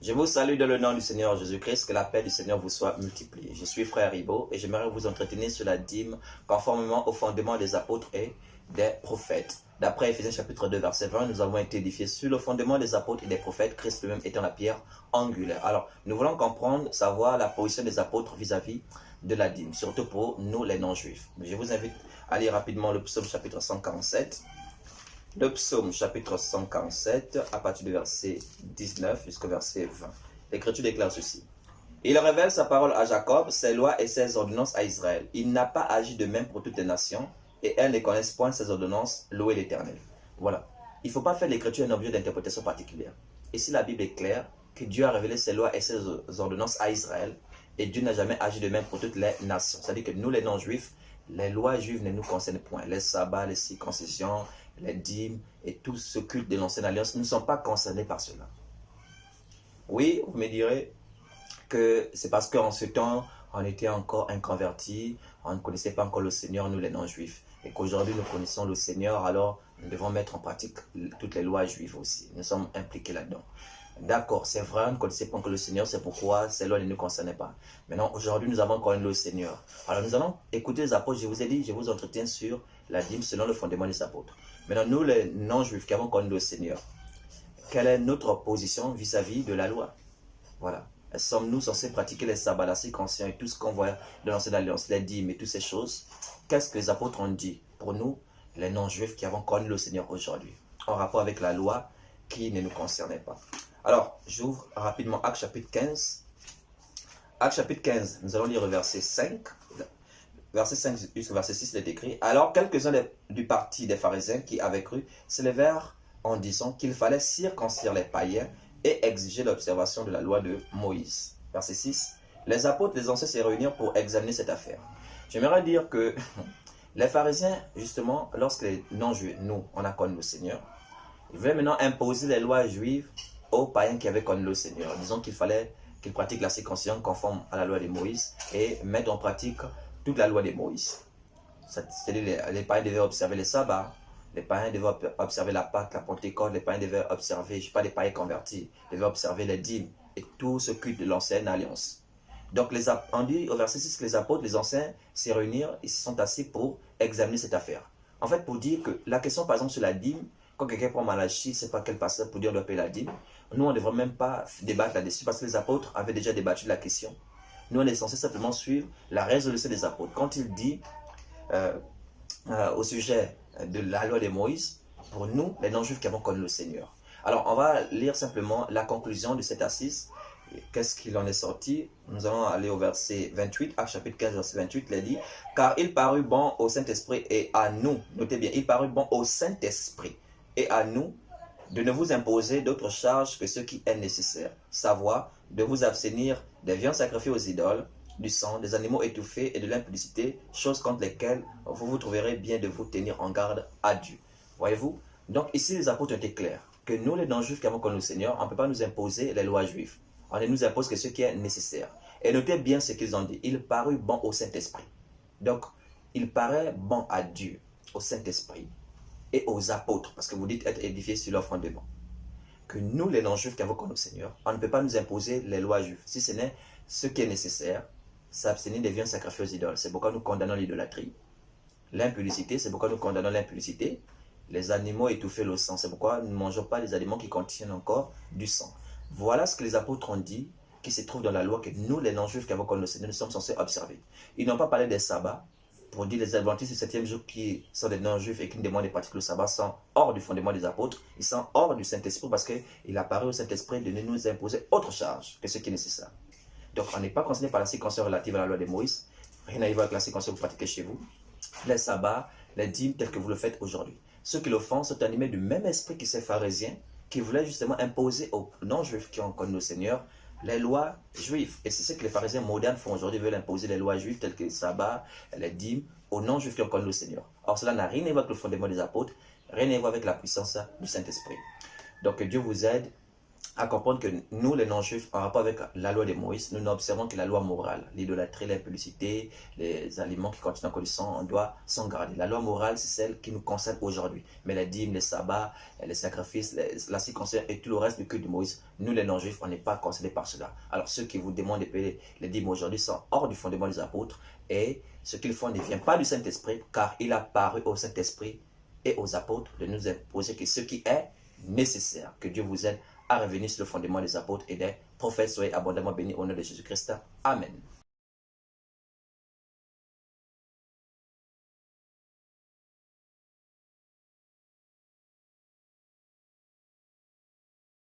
Je vous salue dans le nom du Seigneur Jésus-Christ, que la paix du Seigneur vous soit multipliée. Je suis frère Ribaud et j'aimerais vous entretenir sur la dîme conformément au fondement des apôtres et des prophètes. D'après Éphésiens chapitre 2 verset 20, nous avons été édifiés sur le fondement des apôtres et des prophètes, Christ lui-même étant la pierre angulaire. Alors, nous voulons comprendre, savoir la position des apôtres vis-à-vis de la dîme, surtout pour nous les non-juifs. Je vous invite à lire rapidement le psaume chapitre 147. Le psaume chapitre 147, à partir du verset 19 jusqu'au verset 20. L'Écriture déclare ceci. Il révèle sa parole à Jacob, ses lois et ses ordonnances à Israël. Il n'a pas agi de même pour toutes les nations, et elles ne connaissent point ses ordonnances. Louez l'Éternel. Voilà. Il ne faut pas faire l'Écriture un objet d'interprétation particulière. Ici, la Bible est claire que Dieu a révélé ses lois et ses ordonnances à Israël, et Dieu n'a jamais agi de même pour toutes les nations. C'est-à-dire que nous, les non-juifs, les lois juives ne nous concernent point. Les sabbats, les circoncisions, les dîmes et tout ce culte de l'ancienne alliance ne sont pas concernés par cela. Oui, vous me direz que c'est parce qu'en ce temps, on était encore inconvertis, on ne connaissait pas encore le Seigneur, nous les non-juifs, et qu'aujourd'hui nous connaissons le Seigneur, alors nous devons mettre en pratique toutes les lois juives aussi. Nous sommes impliqués là-dedans. D'accord, c'est vrai, on ne connaissait pas encore le Seigneur, c'est pourquoi ces lois ne nous concernaient pas. Maintenant, aujourd'hui, nous avons connu le Seigneur. Alors, nous allons écouter les apôtres. Je vous ai dit, je vous entretiens sur la dîme selon le fondement des apôtres. Maintenant, nous, les non-juifs qui avons connu le Seigneur, quelle est notre position vis-à-vis de la loi? Voilà. Sommes-nous censés pratiquer les sabbats, la circoncision et tout ce qu'on voit dans l'ancienne alliance, les dîmes et toutes ces choses? Qu'est-ce que les apôtres ont dit pour nous, les non-juifs qui avons connu le Seigneur aujourd'hui, en rapport avec la loi qui ne nous concernait pas? Alors, j'ouvre rapidement Actes chapitre 15. Actes chapitre 15, nous allons lire le verset 5. Verset 5 jusqu'au verset 6, il est écrit. Alors, quelques-uns du parti des pharisiens qui avaient cru se levèrent en disant qu'il fallait circoncire les païens et exiger l'observation de la loi de Moïse. Verset 6. Les apôtres, les anciens se réunirent pour examiner cette affaire. J'aimerais dire que les pharisiens, justement, lorsque les non-juifs, nous, on a connu le Seigneur, ils voulaient maintenant imposer les lois juives aux païens qui avaient connu le Seigneur. Disons qu'il fallait qu'ils pratiquent la circoncision conforme à la loi de Moïse et mettre en pratique toute la loi de Moïse. C'est-à-dire les païens devaient observer les sabbats, les païens devaient observer la Pâque, la Pentecôte, les païens devaient observer, je ne sais pas, les païens convertis, devaient observer les dîmes et tout ce culte de l'ancienne alliance. Donc on dit au verset 6 que les apôtres, les anciens, s'y réunirent et se sont assis pour examiner cette affaire. En fait, pour dire que la question par exemple sur la dîme, quand quelqu'un prend Malachie, je ne sais pas quel passage pour dire on doit payer la dîme, nous on ne devrait même pas débattre là-dessus parce que les apôtres avaient déjà débattu la question. Nous on est censé simplement suivre la résolution des apôtres. Quand il dit au sujet de la loi de Moïse, pour nous, les non-juifs qui avons connu le Seigneur. Alors on va lire simplement la conclusion de cette assise. Qu'est-ce qu'il en est sorti? Nous allons aller au verset 28, Actes chapitre 15, verset 28, il est dit, car il parut bon au Saint-Esprit et à nous, notez bien, il parut bon au Saint-Esprit et à nous de ne vous imposer d'autres charges que ce qui est nécessaire, savoir de vous abstenir des viandes sacrifiées aux idoles, du sang, des animaux étouffés et de l'impudicité, choses contre lesquelles vous vous trouverez bien de vous tenir en garde à Dieu. Voyez-vous? Donc ici les apôtres ont été clairs, que nous les non-juifs qui avons connu le Seigneur, on ne peut pas nous imposer les lois juives. On ne nous impose que ce qui est nécessaire. Et notez bien ce qu'ils ont dit. Il parut bon au Saint-Esprit. Donc, il paraît bon à Dieu, au Saint-Esprit et aux apôtres, parce que vous dites être édifiés sur leur fondement. Que nous, les non-juifs qui avons connu le Seigneur, on ne peut pas nous imposer les lois juives. Si ce n'est ce qui est nécessaire, s'abstenir des viandes sacrifiées aux idoles. C'est pourquoi nous condamnons l'idolâtrie. L'impudicité, c'est pourquoi nous condamnons l'impudicité. Les animaux étouffés le sang, c'est pourquoi nous ne mangeons pas les aliments qui contiennent encore du sang. Voilà ce que les apôtres ont dit, qui se trouve dans la loi, que nous, les non-juifs qui avons connu le Seigneur, nous sommes censés observer. Ils n'ont pas parlé des sabbats, pour dire les adventistes du 7e jour qui sont des non-juifs et qui nous demandent de pratiquer le sabbat sont hors du fondement des apôtres, ils sont hors du Saint-Esprit parce qu'il apparaît au Saint-Esprit de ne nous imposer autre charge que ce qui est nécessaire. Donc on n'est pas concerné par la circoncision relative à la loi de Moïse, rien à voir avec la circoncision que vous pratiquez chez vous, les sabbats, les dîmes tels que vous le faites aujourd'hui. Ceux qui le font sont animés du même esprit que ces pharisiens qui voulaient justement imposer aux non-juifs qui ont connu le Seigneur les lois juives. Et c'est ce que les pharisiens modernes font aujourd'hui, veulent imposer les lois juives telles que le sabbat, les dîmes, aux non-juifs qui ont connu le Seigneur. Or, cela n'a rien à voir avec le fondement des apôtres, rien à voir avec la puissance du Saint-Esprit. Donc, que Dieu vous aide à comprendre que nous, les non-juifs, en rapport avec la loi de Moïse, nous n'observons que la loi morale. L'idolâtrie, l'impudicité, les aliments qui contiennent encore du sang, on doit s'en garder. La loi morale, c'est celle qui nous concerne aujourd'hui. Mais les dîmes, les sabbats, les sacrifices, la circoncision et tout le reste du culte de Moïse, nous, les non-juifs, on n'est pas concernés par cela. Alors, ceux qui vous demandent de payer les dîmes aujourd'hui sont hors du fondement des apôtres et ce qu'ils font ne vient pas du Saint-Esprit, car il a paru au Saint-Esprit et aux apôtres de nous imposer que ce qui est nécessaire, que Dieu vous aide à revenir sur le fondement des apôtres et des prophètes. Soyez abondamment bénis au nom de Jésus-Christ. Amen.